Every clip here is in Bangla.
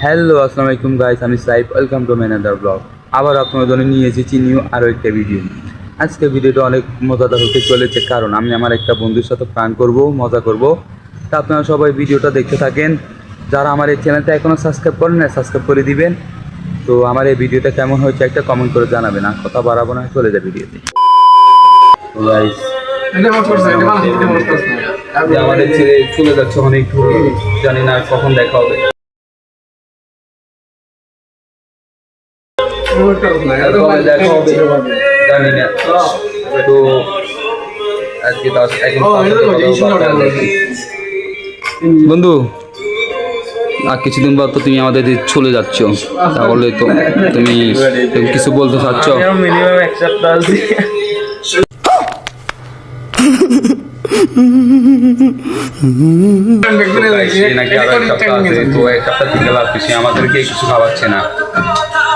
হ্যালো আসসালামু আলাইকুম গাইস, আমি সাইফ। ওয়েলকাম টু ম্যানাদার ব্লগ। আবার আপনাদের জন্য নিয়ে এসেছি নিউ আরও একটা ভিডিও। আজকে ভিডিওটা অনেক মজাদার হতে চলেছে, কারণ আমি আমার একটা বন্ধুর সাথে প্ল্যান করব, মজা করব। তা আপনারা সবাই ভিডিওটা দেখতে থাকেন। যারা আমার এই চ্যানেলটা এখনও সাবস্ক্রাইব করেন না, সাবস্ক্রাইব করে দিবেন। তো আমার এই ভিডিওটা কেমন হয়েছে একটা কমেন্ট করে জানাবেন। আর কথা বাড়াবো না, চলে যায় ভিডিওতে। গাইস আমাদের ছেড়ে চলে যাচ্ছে অনেক দূরে, জানি না কখন দেখা হবে। জানি না তো আজকে বন্ধু, আর কিছুদিন পর তো তুমি আমাদের চলে যাচ্ছ, তাহলে তো তুমি কিছু বলতে চাচ্ছ? মিনিমাম এক সপ্তাহ আছে। আমাদেরকে কিছু খাওয়াচ্ছে না।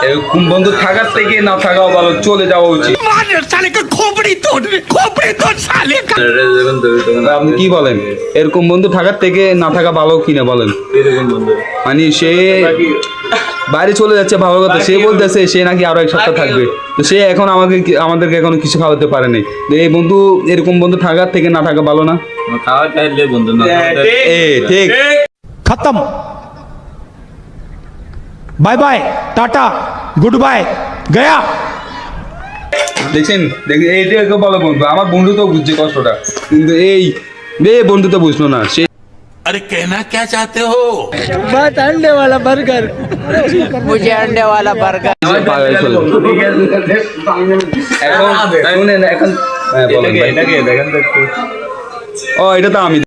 এরকম বন্ধু থাকার থেকে না থাকাও ভালো, চলে যাওয়া উচিত। আপনি কি বলেন? এরকম বন্ধু থাকার থেকে না থাকা ভালো কিনা বলেন? মানে সে বাইরে চলে যাচ্ছে, ভালো কথা। সে বলতেছে সে নাকি আরো এক সপ্তাহ থাকবে, তো সে এখন আমাদেরকে এখনো কিছু খাওয়াতে পারেনি। এই বন্ধু, এরকম বন্ধু থাকার থেকে না থাকা ভালো না? ঠিক। खत्म। Bye bye, tata, good bye, गया। দেখছেন, এইটা বলো বন্ধু। আমার বন্ধু তো বুঝছে কষ্টটা, কিন্তু এই বন্ধু তো বুঝলো না। সে अरे कहना क्या चाहते हो? बस अंडे वाला बर्गर, मुझे अंडे वाला बर्गर। এখন ও এটা তো আমি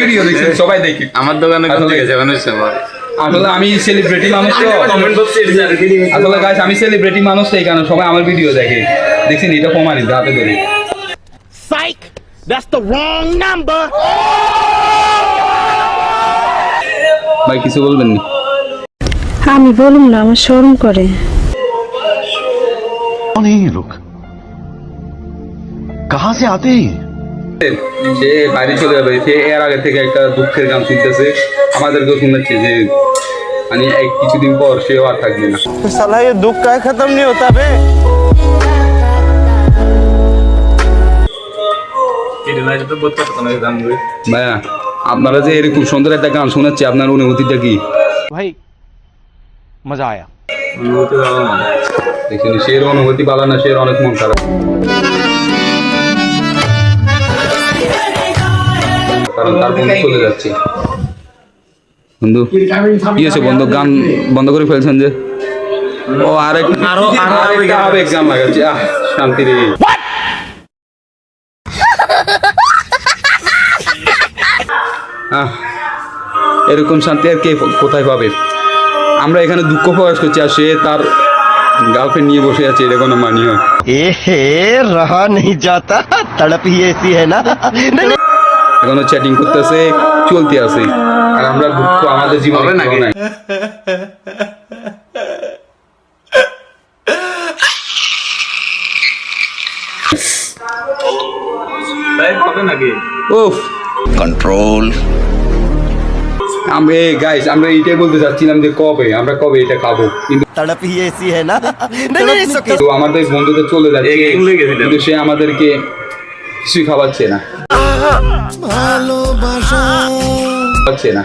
ভিডিও দেখছি, সবাই দেখি। আমার দোকানে আসলে আমি সেলিব্রিটি মানুষ তো, আসলে গাইস আমি সেলিব্রিটি মানুষ, এই কারণে সবাই আমার ভিডিও দেখে। দেখছেন, এটা প্রমাণিত হাতে ধরে। Psych, that's the wrong number. ভাই কিছু বলবেন না? আমি বলুন না, আমার শরম করে। कौन है ये लोग? कहाँ से आते हैं? সে বাইরে চলে যাবে। সে এর আগে থেকে একটা দুঃখের গান শুনতেছে, আমাদেরকেও শোনাচ্ছে যে মানে কিছুদিন পর সেও আর থাকবে না। साला ये दुख का खत्म नहीं होता बे। ভাইয়া, আপনারা যে এরকম সুন্দর একটা গান শোনাচ্ছে, আপনার অনুভূতিটা কি? भाई मजा आया। দেখছেন, সে অনুভূতি ভালো না, সে অনেক মন খারাপ, কারণ তার বন্ধু চলে যাচ্ছে। বন্ধু কি আছে বন্ধু, গান বন্ধ করে ফেলছেন যে? ও আরেকটা আবেগ গান লাগাচ্ছে। শান্তি রে। এরকম শান্তি আর কে কোথায় পাবে? আমরা এখানে দুঃখ প্রকাশ করছি, আর সে তার গার্লফ্রেন্ড নিয়ে বসে আছে, এটা কোনো মানি হয়? रहा नहीं जाता, तड़प ही ऐसी है ना। এখনো চ্যাটিং করতেছে, চলতে আছে, আর আমরা দুঃখ আমাদের জীবনে নাই। উফ, कंट्रोल। আমরা আমরা এইটাই বলতে চাচ্ছিলাম যে কবে এটা খাবো, কিন্তু तड़प ही ऐसी है ना। আমাদের বন্ধুদের চলে যাচ্ছে, কিন্তু সে আমাদেরকে কিছুই খাওয়াচ্ছে না। না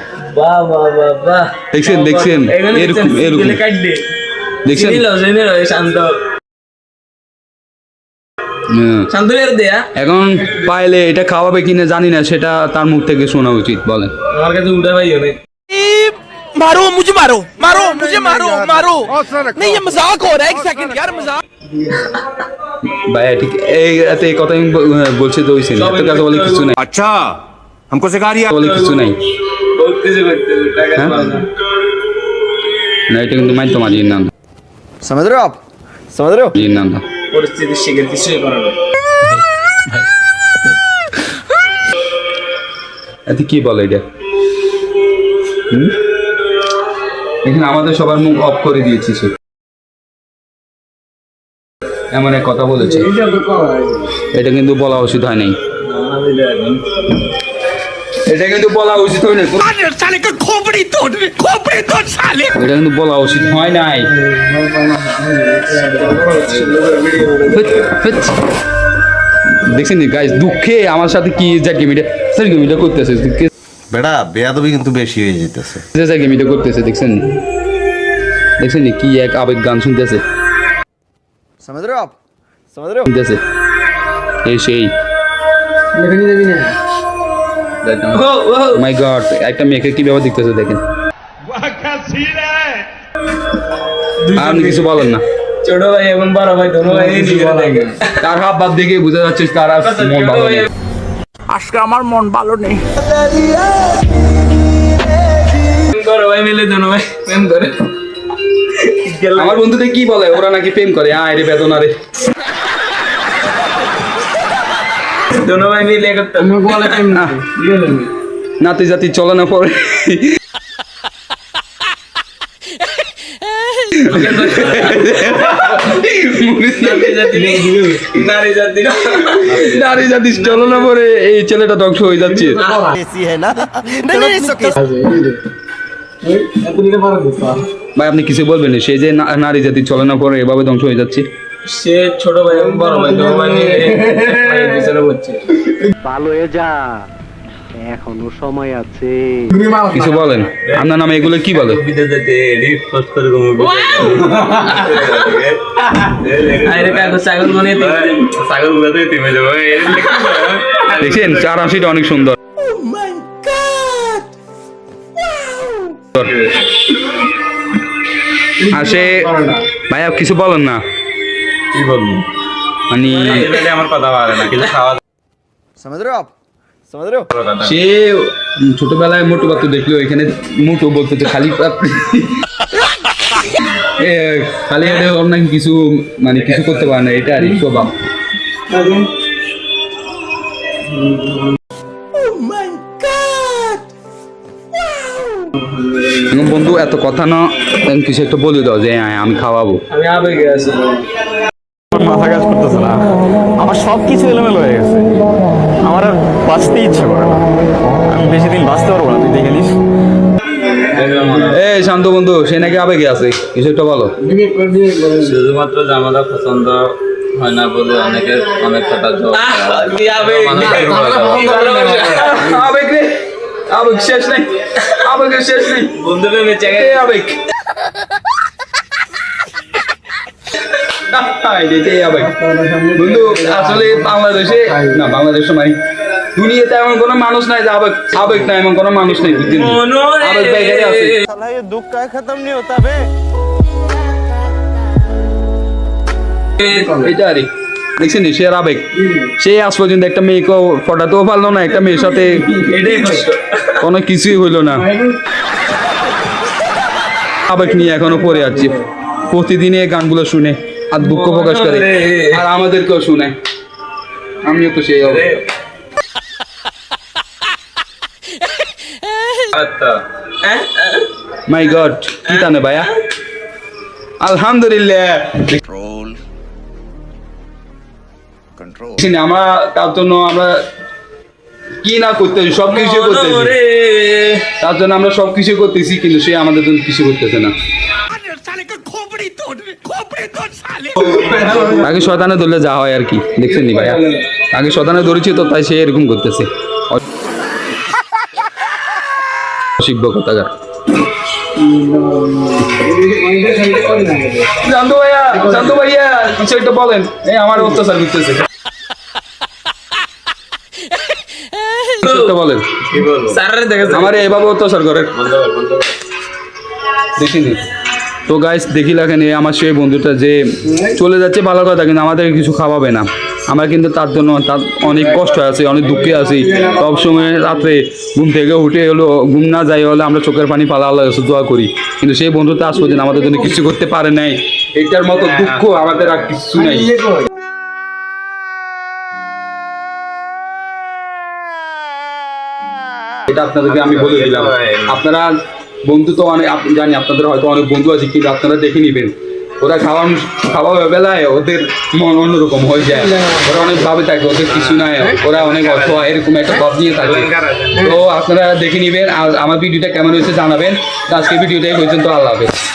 দেখছেন দেখছেন, এরকম দেখছেন। এখন পাইলে এটা খাওয়াবে কিনা জানি না, সেটা তার মুখ থেকে শোনা উচিত। বলেন, আমার কাছে উঠা ভাই হবে। मारो मुझे, मारो मारो मुझे, मारो मारो। नहीं ये मजाक हो रहा है, एक सेकंड यार, मजाक। ভাইয়া ঠিক এই কথা আমি বলছি তো, হইছে না তো, কাছে বলে কিছু নাই। अच्छा हमको सिखा रही है। বলে কিছু নাই না, এটা কিন্তু মানতে মারি না। समझ रहे हो आप? समझ रहे हो? না না, পরিস্থিতি শিখে কিছুই করার নেই। এতে কি বলে এটা? এখানে আমাদের সবার মুখ অফ করে দিয়েছি সে। এমন এক কথা বলেছে, এটা কিন্তু বলা উচিত হয় নাই। এটা কিন্তু বলা উচিত হয় না, साले का खोपड़ी तोड़ साले। এটা কিন্তু বলা উচিত হয় নাই। দেখছেন গাইস, দুঃখে আমার সাথে কি জার্গিমিটা করতেছে, দুঃখে বেড়া বেয়াদবি কিন্তু বেশি হয়ে যেতেছে। জার্গিমিটা করতেছে। দেখছেন কি এক আবেগ গান শুনতেছে समझ रहे हो आप? समझ रहे हो? শুনতেছে এই সেই মাই গড, একটা মেয়েকে কিভাবে দেখতেছে দেখেন। আপনি কিছু বলেন না। ছোট ভাই এবং বড় ভাই দোনো ভাই দেখেন, তার হাব ভাব দেখে বোঝা যাচ্ছে তার আর মন ভালো নেই। আজকে আমার মন ভালো নেই। বড় ভাই মিলে দোনো ভাই প্রেম করে। আমার বন্ধুদের কি বলে, ওরা নাকি প্রেম করে। আয় রে বেদনা রে। দোনো ভাই মিলে করতে বলে প্রেম না। নাতি জাতি চলে না পরে। নারী জাতি চলে না পরে এই ছেলেটা ধ্বংস হয়ে যাচ্ছে। ऐसी है ना? नहीं नहीं it's okay. ভাই আপনি কিছু বলবেন না? সেই যে নারী জাতি চলে না পরে এভাবে ধ্বংস হয়ে যাচ্ছে। সে ছোট ভাই এবং বড় ভাই দোনো ভাই মিলে পিছনে করছে। ভালো হয়ে যা, এখনো সময় আছে। কিছু বলেন, আপনার নামে এগুলো কি বলে? আরে কাকু ছাগল মনে ছাগল গুলাতে থেমে যাবো। দেখছেন চার হাসিটা অনেক সুন্দর। আর সে ভাইয়া কিছু বলেন না। কি বলবো, মানে আমার কথা পারে না, কিন্তু খাওয়া समझ रहे हो आप? समझ रहे हो? সে ছোটবেলায় মোটু পাত্র দেখলো, এখানে মোটু বলতে তো খালি খালি হাতে ওর নাকি কিছু মানে কিছু করতে পারে না, এটা আর কি স্বভাব। বন্ধু এত কথা না, কিছু একটা বলে দাও যে হ্যাঁ আমি খাওয়াবো। আমি আবেগে আছি। মাথা কাজ করতেছে না, আমার সব কিছু এলোমেলো হয়ে গেছে, আমার আর বাঁচতে ইচ্ছা করে না, আমি বেশি দিন বাঁচতে পারবো না, তুই দেখে নিস। এই শান্ত বন্ধু, সে নাকি আবেগে আছে, কিছু একটা বলো। শুধুমাত্র জামাটা পছন্দ হয় না বলে অনেকের অনেক কথা আবেগ রে, আবেগ শেষ নেই, আবেগের শেষ নেই। বন্ধু বেঁচে আবেগ বন্ধু আসলে বাংলাদেশে না, বাংলাদেশে মানে দুনিয়াতে এমন কোনো মানুষ নাই যে আবেগ আবেগ না, এমন কোনো মানুষ নেই, বুঝছেন? আবেগ বাইরে আছে। साला ये दुख का खत्म नहीं होता बे। এটা আরে দেখছেন সে আর আবেগ, সে আজ পর্যন্ত একটা মেয়েকেও পটাতেও পারলো না, একটা মেয়ের সাথে এটাই কষ্ট। কোনো কিছুই হইলো না। আবেগ নিয়ে এখনো পড়ে আছে, প্রতিদিন এই গানগুলো শুনে আর দুঃখ প্রকাশ করে, আর আমাদেরকেও শুনে। আমিও তো সেই মাই গড, কি টানে ভাইয়া। আলহামদুলিল্লাহ, আমরা তার জন্য আমরা কি না করতেছি, সবকিছু করতেছি তার জন্য, আমরা সবকিছু করতেছি, কিন্তু সে আমাদের জন্য কিছু করতেছে না। আগে শয়তানে ধরলে যা হয় আর কি, দেখছেন নি ভাইয়া, আগে শয়তানে ধরেছি তো তাই সে এরকম করতেছে। শিখব কথাকার। শান্ত ভাইয়া কিছু একটা বলেন, এই আমার অত্যাচার করতেছে। বলেন আমার এভাবে অত্যাচার করে দেখিনি তো গাইস, দেখি লাগেন আমার সেই বন্ধুটা যে চলে যাচ্ছে ভালো কথা, কিন্তু আমাদের কিছু খাওয়াবে না। আমরা কিন্তু তার জন্য তার অনেক কষ্ট আছে, অনেক দুঃখে আছি। সবসময় রাত্রে ঘুম থেকে উঠে হলো, ঘুম না যাই হলে আমরা চোখের পানি পালা আল্লাহ কাছে দোয়া করি, কিন্তু সেই বন্ধুটা আজ পর্যন্ত আমাদের জন্য কিছু করতে পারে নাই। এটার মতো দুঃখ আমাদের আর কিছু নাই। এটা আপনাদেরকে আমি বলে দিলাম, আপনারা বন্ধু তো অনেক জানি আপনাদের হয়তো অনেক বন্ধু আছে, কিন্তু আপনারা দেখে নেবেন ওরা খাওয়া বেলায় ওদের মন অন্যরকম হয়ে যায়, ওরা অনেক ভাবে থাকে ওদের কিছু নাই, ওরা অনেক অসহায় এরকম একটা ভাব নিয়ে থাকে। তো আপনারা দেখে নেবেন, আর আমার ভিডিওটা কেমন হয়েছে জানাবেন। তো আজকে ভিডিওটা এই পর্যন্ত, আল্লাহ হাফেজ।